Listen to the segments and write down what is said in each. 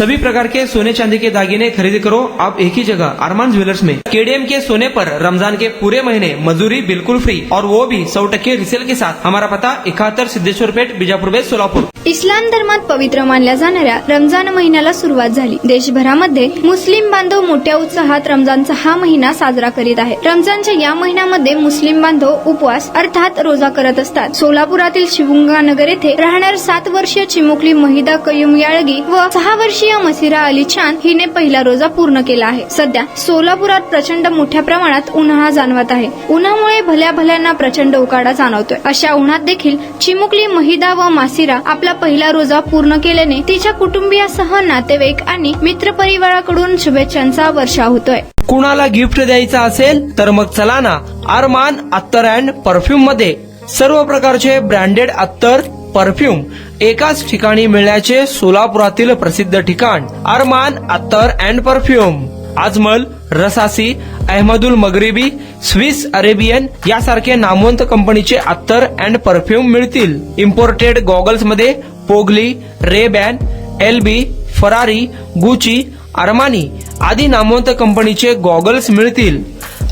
सभी प्रकार के सोने चांदी के दागिने खरीदी करो आप एक ही जगह अरमान ज्वेलर्स में। केडीएम के सोने पर रमजान के पूरे महीने मजदूरी बिल्कुल फ्री और वो भी 100% रिसेल के साथ। हमारा पता 71 सिद्धेश्वर पेठ, बीजापूर बेस, सोलापूर। इस्लाम धर्मात पवित्र मानल्या जाणाऱ्या रमजान महिन्याला सुरुवात झाली। देशभरामध्ये मुस्लिम बांधव मोठ्या उत्साहात रमजानचा हा महिना साजरा करीत आहेत। रमजानच्या या महिन्यामध्ये मुस्लिम बांधव उपवास अर्थात रोजा करत असतात। सोलापुरातील शिवगंगानगर येथे राहणार 7 वर्षीय चिमुकली महिदा कयूम याळगी व 6 वर्षीय मसिरा अली चांद हिने पहिला रोजा पूर्ण केला आहे। सध्या सोलापुरात प्रचंड मोठ्या प्रमाणात उन्हाळा जाणवत आहे। उन्हामुळे भल्या भल्यांना प्रचंड उकाडा जाणवतोय। अशा उन्हात देखील चिमुकली महिदा व मासिरा आपला पहिला रोजा पूर्ण केल्याने तिच्या कुटुंबियासह नातेवाईक आणि मित्रपरिवाराकडून शुभेच्छांचा वर्षाव होतोय। कुणाला गिफ्ट द्यायचं असेल तर मग चला ना अरमान अत्तर अँड परफ्यूम मध्ये। सर्व प्रकारचे ब्रँडेड अत्तर परफ्यूम एकाच ठिकाणी मिळण्याचे सोलापुरातील प्रसिद्ध ठिकाण अरमान अत्तर and perfume. Ajmal, Rasasi, Ahmad al Maghribi, Swiss Arabian यासारखे नामवंत कंपनीचे अत्तर अँड परफ्यूम मिळतील। इम्पोर्टेड गॉगल्स मध्ये पोगली, Rayban, LB, Ferrari, Gucci, Armani आदी नामवंत कंपनीचे गॉगल्स मिळतील।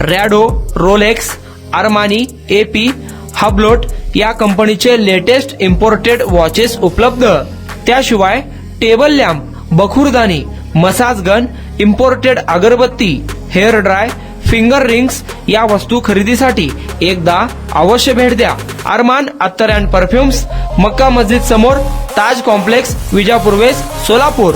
Rado, Rolex, Armani, AP, Hublot या कंपनीचे लेटेस्ट इम्पोर्टेड वॉचेस उपलब्ध। त्याशिवाय टेबल लॅम्प, बखुरदानी, मसाज गन, इम्पोर्टेड अगरबत्ती, हेअर ड्राय, फिंगर रिंग्स या वस्तू खरेदीसाठी एकदा अवश्य भेट द्या। अरमान अत्तर अँड परफ्यूम्स, मक्का मस्जिद समोर, ताज कॉम्प्लेक्स, विजापूर वेस्ट, सोलापूर।